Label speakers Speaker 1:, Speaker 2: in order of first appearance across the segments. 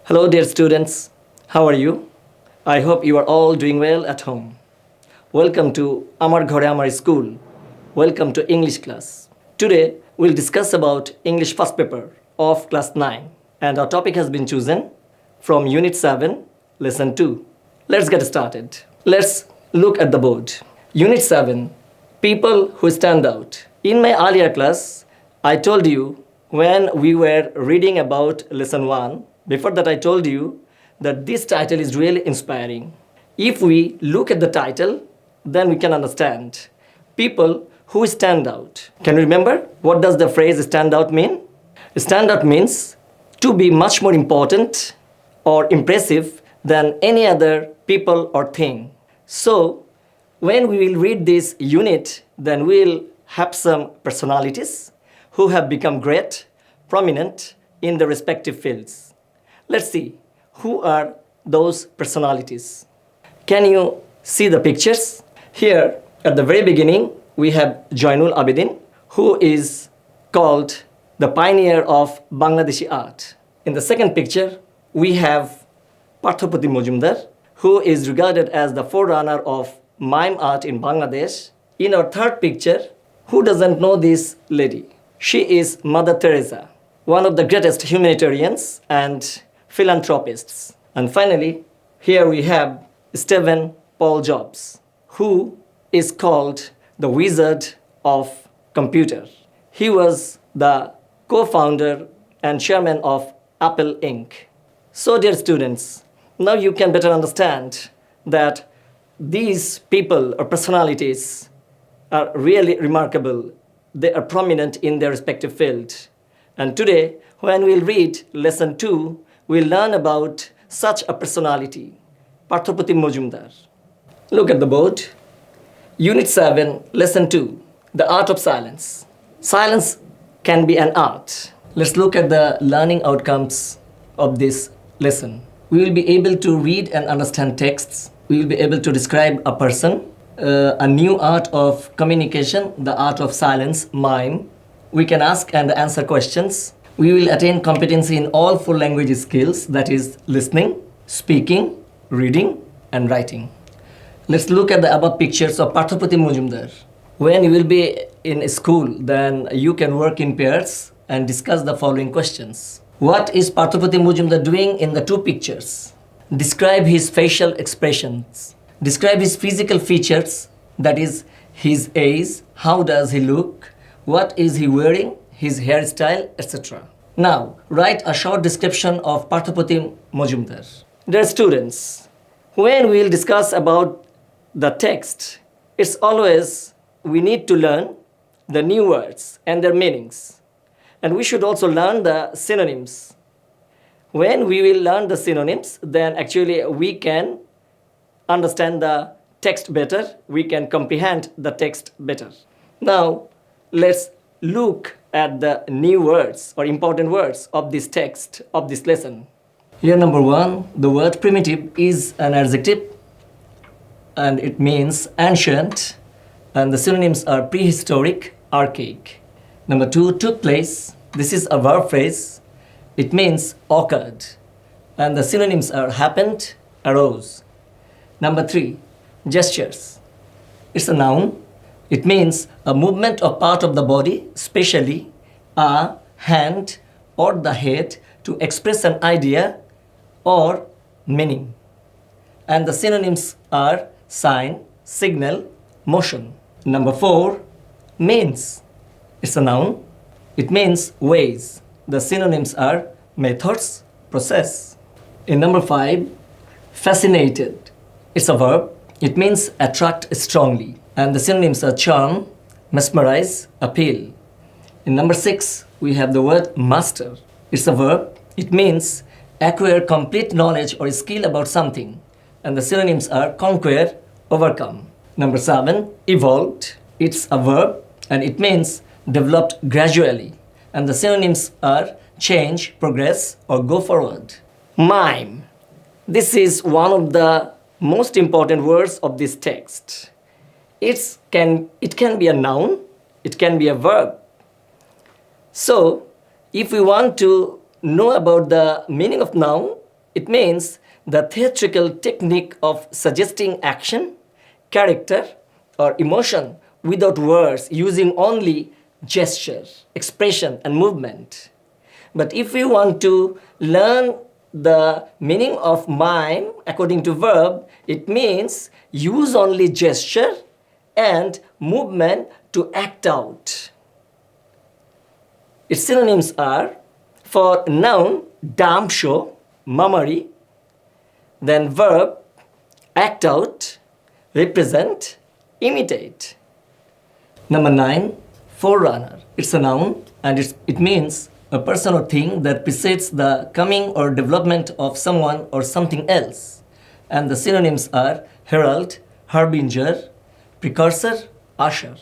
Speaker 1: Hello, dear students. How are you? I hope you are all doing well at home. Welcome to Amar Ghore Amar School. Welcome to English class. Today, we'll discuss about English first paper of class 9. And our topic has been chosen from Unit-7, Lesson 2. Let's get started. Let's look at the board. Unit-7, People Who Stand Out. In my earlier class, I told you when we were reading about Lesson 1, before that I told you that this title is really inspiring. If we look at the title, then we can understand people who stand out. Can you remember what does the phrase stand out mean? Stand out means to be much more important or impressive than any other people or thing. So, when we will read this unit, then we'll have some personalities who have become great, prominent in their respective fields. Let's see who are those personalities. Can you see the pictures? Here, at the very beginning, we have Joinul Abedin, who is called the pioneer of Bangladeshi art. In the second picture, we have Parthopati Mojumdar, who is regarded as the forerunner of mime art in Bangladesh. In our third picture, who doesn't know this lady? She is Mother Teresa, one of the greatest humanitarians and philanthropists. And finally, here we have Stephen Paul Jobs, who is called the Wizard of Computer. He was the co-founder and chairman of Apple Inc. So, dear students, now you can better understand that these people or personalities are really remarkable. They are prominent in their respective field. And today, when we'll read Lesson 2, we'll learn about such a personality, Parthopati Mojumdar. Look at the board. Unit 7, Lesson 2, The Art of Silence. Silence can be an art. Let's look at the learning outcomes of this lesson. We will be able to read and understand texts. We will be able to describe a person, a new art of communication, the art of silence, mime. We can ask and answer questions. We will attain competency in all 4 language skills, that is listening, speaking, reading, and writing. Let's look at the above pictures of Parthopati Mojumdar. When you will be in school, then you can work in pairs and discuss the following questions. What is Parthopati Mojumdar doing in the 2 pictures? Describe his facial expressions. Describe his physical features, that is his age, how does he look, what is he wearing, his hairstyle, etc. Now, write a short description of Parthopati Mojumdar. Dear students, when we will discuss about the text, it's always we need to learn the new words and their meanings. And we should also learn the synonyms. When we will learn the synonyms, then actually we can understand the text better, we can comprehend the text better. Now, let's look at the new words or important words of this text, of this lesson. Here, number 1, the word primitive is an adjective and it means ancient, and the synonyms are prehistoric, archaic. Number 2, took place. This is a verb phrase. It means occurred, and the synonyms are happened, arose. Number 3, gestures. It's a noun. It means a movement of part of the body, especially a hand or the head, to express an idea or meaning. And the synonyms are sign, signal, motion. Number 4, means. It's a noun. It means ways. The synonyms are methods, process. In number 5, fascinated. It's a verb. It means attract strongly. And the synonyms are charm, mesmerize, appeal. In number 6, we have the word master. It's a verb. It means acquire complete knowledge or skill about something. And the synonyms are conquer, overcome. Number 7, evolved. It's a verb and it means developed gradually. And the synonyms are change, progress, or go forward. Mime. This is one of the most important words of this text. It can be a noun, it can be a verb. So, if we want to know about the meaning of noun, It means the theatrical technique of suggesting action, character, or emotion without words, using only gesture, expression, and movement. But if we want to learn the meaning of mime according to verb, it means use only gesture and movement to act out. Its synonyms are, for noun, dumb show, mummery, then verb, act out, represent, imitate. Number 9, forerunner. It's a noun and it means a person or thing that precedes the coming or development of someone or something else. And the synonyms are herald, harbinger, precursor, usher.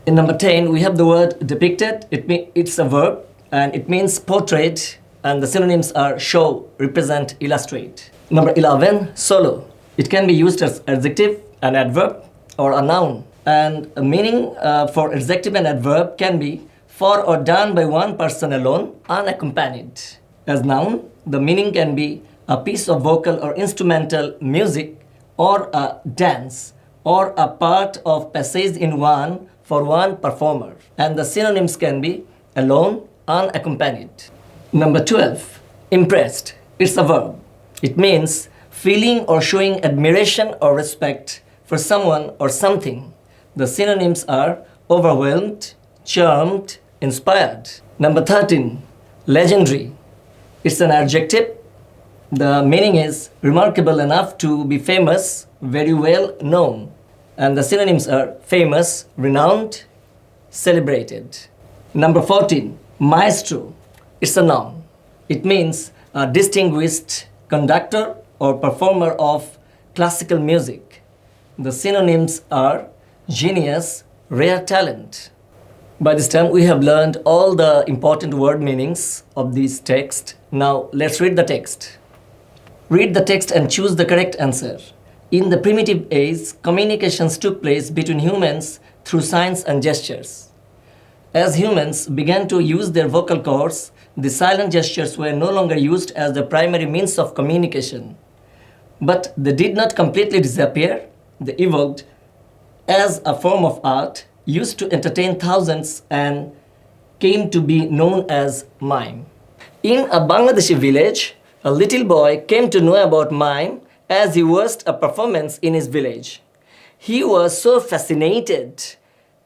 Speaker 1: In number 10, we have the word depicted. It's a verb and it means portrait, and the synonyms are show, represent, illustrate. Number 11, solo. It can be used as adjective, an adverb, or a noun. And a meaning for adjective and adverb can be for or done by one person alone, unaccompanied. As noun, the meaning can be a piece of vocal or instrumental music, or a dance, or a part of passage in one for one performer. And the synonyms can be alone, unaccompanied. Number 12, impressed. It's a verb. It means feeling or showing admiration or respect for someone or something. The synonyms are overwhelmed, charmed, inspired. Number 13, legendary. It's an adjective. The meaning is remarkable enough to be famous, very well known. And the synonyms are famous, renowned, celebrated. Number 14, maestro. It's a noun. It means a distinguished conductor or performer of classical music. The synonyms are genius, rare talent. By this time, we have learned all the important word meanings of this text. Now, let's read the text. Read the text and choose the correct answer. In the primitive age, communications took place between humans through signs and gestures. As humans began to use their vocal cords, the silent gestures were no longer used as the primary means of communication. But they did not completely disappear. They evolved as a form of art used to entertain thousands and came to be known as mime. In a Bangladeshi village, a little boy came to know about mime as he watched a performance in his village. He was so fascinated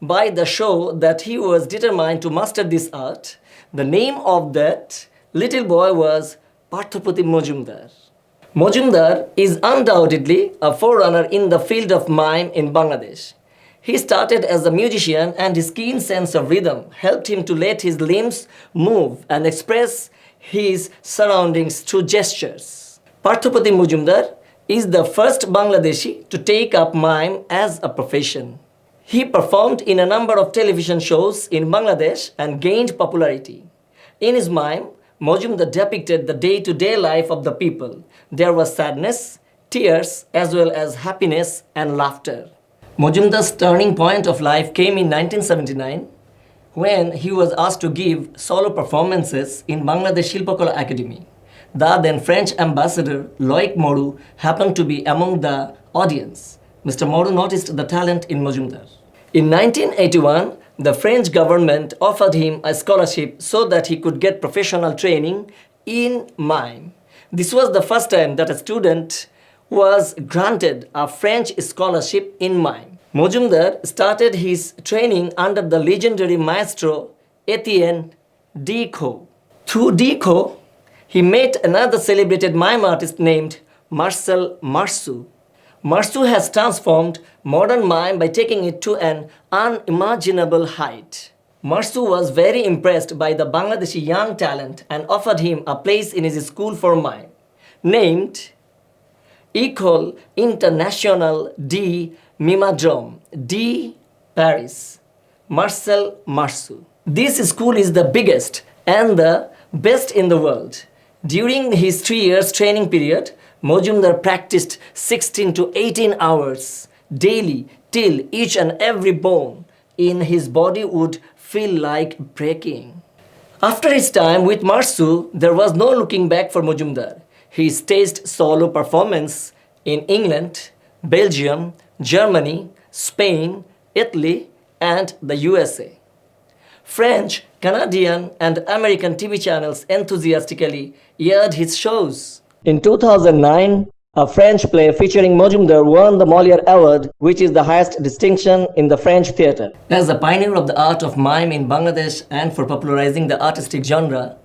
Speaker 1: by the show that he was determined to master this art. The name of that little boy was Parthopati Mojumdar. Mojumdar is undoubtedly a forerunner in the field of mime in Bangladesh. He started as a musician and his keen sense of rhythm helped him to let his limbs move and express his surroundings through gestures. Parthopati Mojumdar is the first Bangladeshi to take up mime as a profession. He performed in a number of television shows in Bangladesh and gained popularity. In his mime, Mojumdar depicted the day-to-day life of the people. There was sadness, tears, as well as happiness and laughter. Mojumdar's turning point of life came in 1979 when he was asked to give solo performances in Bangladesh Shilpakala Academy. The then French ambassador Loic Moru happened to be among the audience. Mr. Moru noticed the talent in Mojumdar. In 1981, the French government offered him a scholarship so that he could get professional training in mime. This was the first time that a student was granted a French scholarship in mime. Mojumdar started his training under the legendary maestro Etienne Deco. Through Deco, he met another celebrated mime artist named Marcel Marceau. Marceau has transformed modern mime by taking it to an unimaginable height. Marceau was very impressed by the Bangladeshi young talent and offered him a place in his school for mime, named École Internationale de Mimadrome de Paris, Marcel Marceau. This school is the biggest and the best in the world. During his 3 years training period, Mojumdar practiced 16 to 18 hours daily till each and every bone in his body would feel like breaking. After his time with Marceau, there was no looking back for Mojumdar. he staged solo performance in England, Belgium, Germany, Spain, Italy, and the USA. French, Canadian, and American TV channels enthusiastically aired his shows. In 2009, a French play featuring Mojumdar won the Molière Award, which is the highest distinction in the French theatre. As a pioneer of the art of mime in Bangladesh and for popularizing the artistic genre,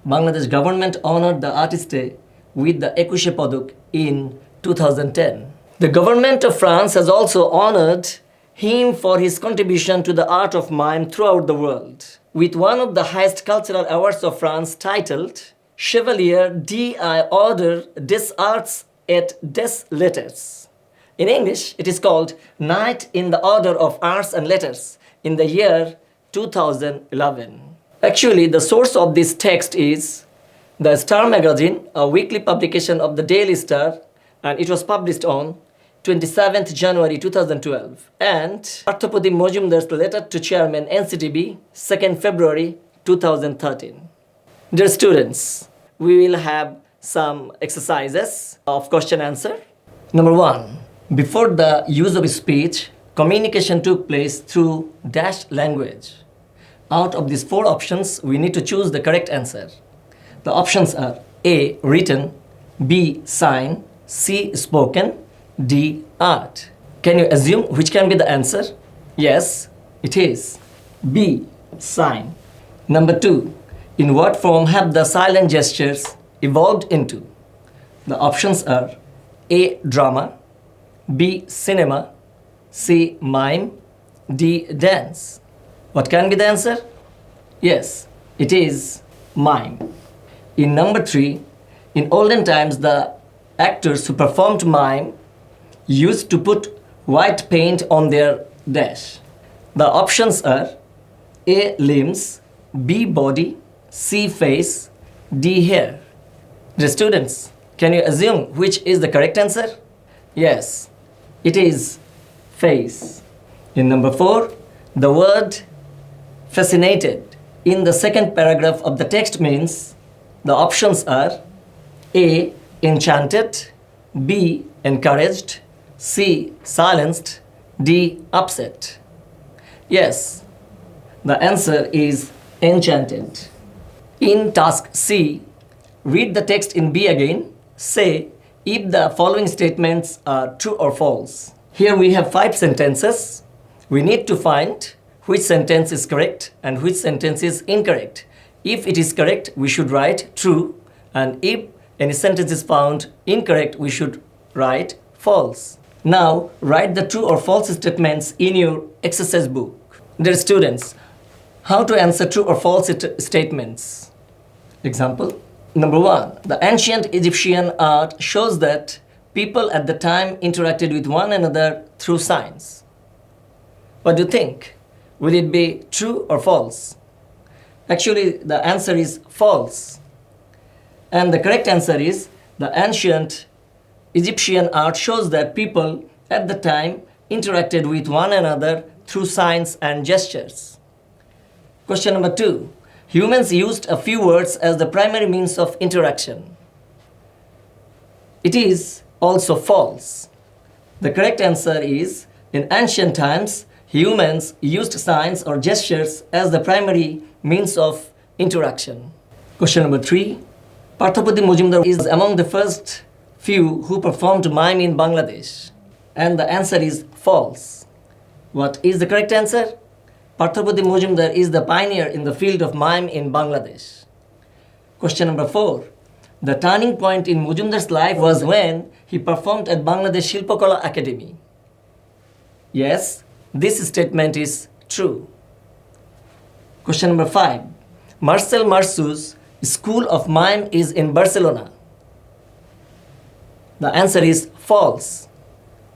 Speaker 1: Bangladesh government honored the artiste with the Ekushe Padok in 2010. The government of France has also honored him for his contribution to the art of mime throughout the world, with one of the highest cultural awards of France titled Chevalier d'Ordre des Arts et des Lettres. In English, it is called Knight in the Order of Arts and Letters in the year 2011. Actually, the source of this text is the Star magazine, a weekly publication of the Daily Star, and it was published on 27th January 2012, and Parthopati Mojumdar's letter to Chairman NCTB, 2nd February 2013. Dear students, we will have some exercises of question answer. Number 1. Before the use of speech, communication took place through dash language. Out of these 4 options, we need to choose the correct answer. The options are A. Written, B. Sign, C. Spoken, D. Art. Can you assume which can be the answer? Yes, it is B. Sign. Number 2. In what form have the silent gestures evolved into? The options are A. Drama, B. Cinema, C. Mime, D. Dance. What can be the answer? Yes, it is mime. In number 3, in olden times, the actors who performed mime used to put white paint on their dash. The options are A. Limbs, B. Body, C. Face, D. Hair. Dear students, can you assume which is the correct answer? Yes, it is face. In number 4, the word fascinated in the second paragraph of the text means the options are A. Enchanted, B. Encouraged, C. Silenced, D. Upset. Yes, the answer is enchanted. In task C, read the text in B again. Say if the following statements are true or false. Here we have 5 sentences. We need to find which sentence is correct and which sentence is incorrect. If it is correct, we should write true, and if any sentence is found incorrect, we should write false. Now, write the true or false statements in your exercise book. Dear students, how to answer true or false statements? Example. Number 1. The ancient Egyptian art shows that people at the time interacted with one another through signs. What do you think? Will it be true or false? Actually, the answer is false. And the correct answer is the ancient Egyptian art shows that people at the time interacted with one another through signs and gestures. Question number 2. Humans used a few words as the primary means of interaction. It is also false. The correct answer is in ancient times, humans used signs or gestures as the primary means of interaction. Question number 3. Parthopati Mojumdar is among the first few who performed mime in Bangladesh. And the answer is false. What is the correct answer? Parthopati Mojumdar is the pioneer in the field of mime in Bangladesh. Question number 4. The turning point in Mojumdar's life was when he performed at Bangladesh Shilpakala Academy. Yes, this statement is true. Question number 5. Marcel Marceau's School of Mime is in Barcelona. The answer is false.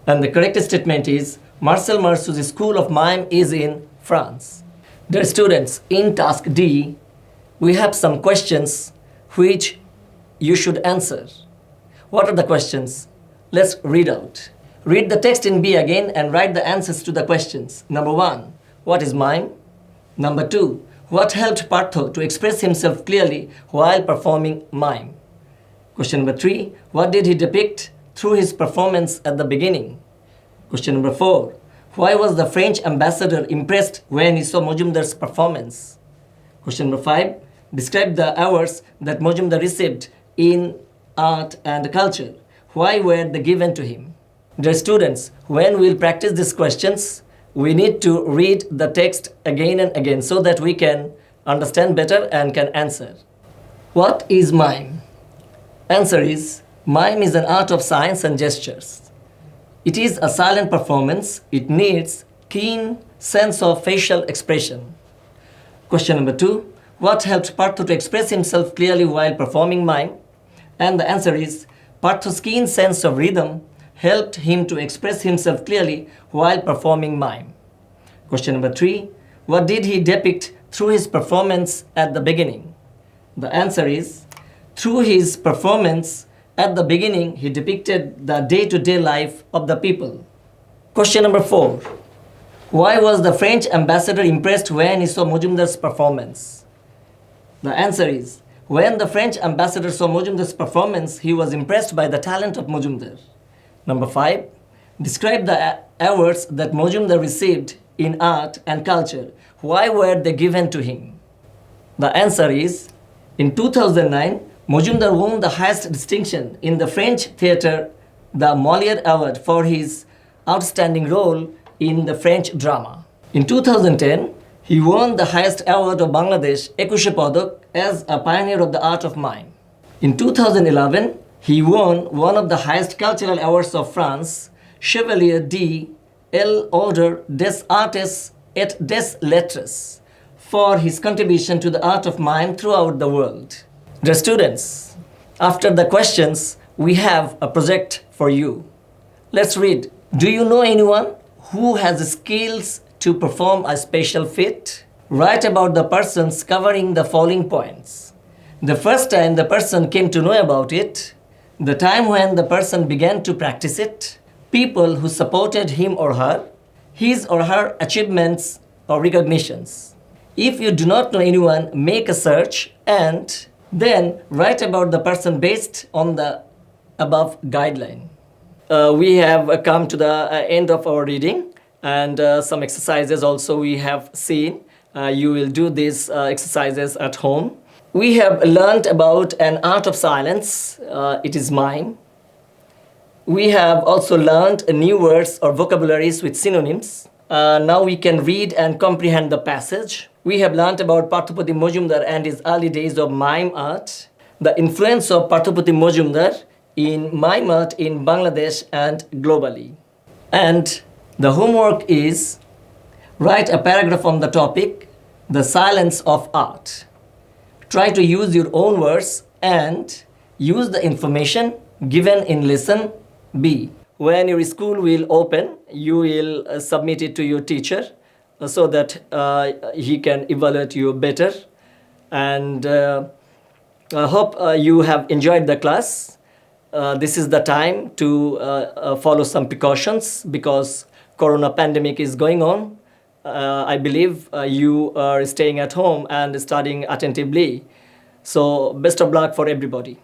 Speaker 1: And the correct statement is Marcel Marceau's School of Mime is in France. Dear students, in task D, we have some questions which you should answer. What are the questions? Let's read out. Read the text in B again and write the answers to the questions. Number 1, what is mime? Number 2, what helped Partho to express himself clearly while performing mime? Question number 3. What did he depict through his performance at the beginning? Question number 4. Why was the French ambassador impressed when he saw Majumdar's performance? Question number 5. Describe the awards that Majumdar received in art and culture. Why were they given to him? Dear students, when we'll practice these questions, we need to read the text again and again so that we can understand better and can answer. What is mime? Answer is, mime is an art of science and gestures. It is a silent performance. It needs keen sense of facial expression. Question number 2. What helped Partho to express himself clearly while performing mime? And the answer is, Partho's keen sense of rhythm helped him to express himself clearly while performing mime. Question number 3. What did he depict through his performance at the beginning? The answer is, through his performance at the beginning, he depicted the day-to-day life of the people. Question number 4. Why was the French ambassador impressed when he saw Majumdar's performance? The answer is, when the French ambassador saw Majumdar's performance, he was impressed by the talent of Majumdar. Number 5. Describe the awards that Majumdar received in art and culture. Why were they given to him? The answer is, in 2009, Majumdar won the highest distinction in the French theatre, the Molière Award, for his outstanding role in the French drama. In 2010, he won the highest award of Bangladesh, Ekushe Padak, as a pioneer of the art of mime. In 2011, he won one of the highest cultural awards of France, Chevalier de l'Ordre des Arts et des Lettres, for his contribution to the art of mime throughout the world. Dear students, after the questions, we have a project for you. Let's read. Do you know anyone who has skills to perform a special feat? Write about the persons covering the following points. The first time the person came to know about it, the time when the person began to practice it, people who supported him or her, his or her achievements or recognitions. If you do not know anyone, make a search and then write about the person based on the above guideline. We have come to the end of our reading, and some exercises also we have seen. You will do these exercises at home. We have learned about an art of silence. It is mime. We have also learned new words or vocabularies with synonyms. Now we can read and comprehend the passage. We have learned about Parthopati Majumdar and his early days of mime art, the influence of Parthopati Majumdar in mime art in Bangladesh and globally. And the homework is, write a paragraph on the topic, the silence of art. Try to use your own words and use the information given in lesson B. When your school will open, you will submit it to your teacher so that he can evaluate you better. And I hope you have enjoyed the class. This is the time to follow some precautions because Corona pandemic is going on. I believe you are staying at home and studying attentively. So best of luck for everybody.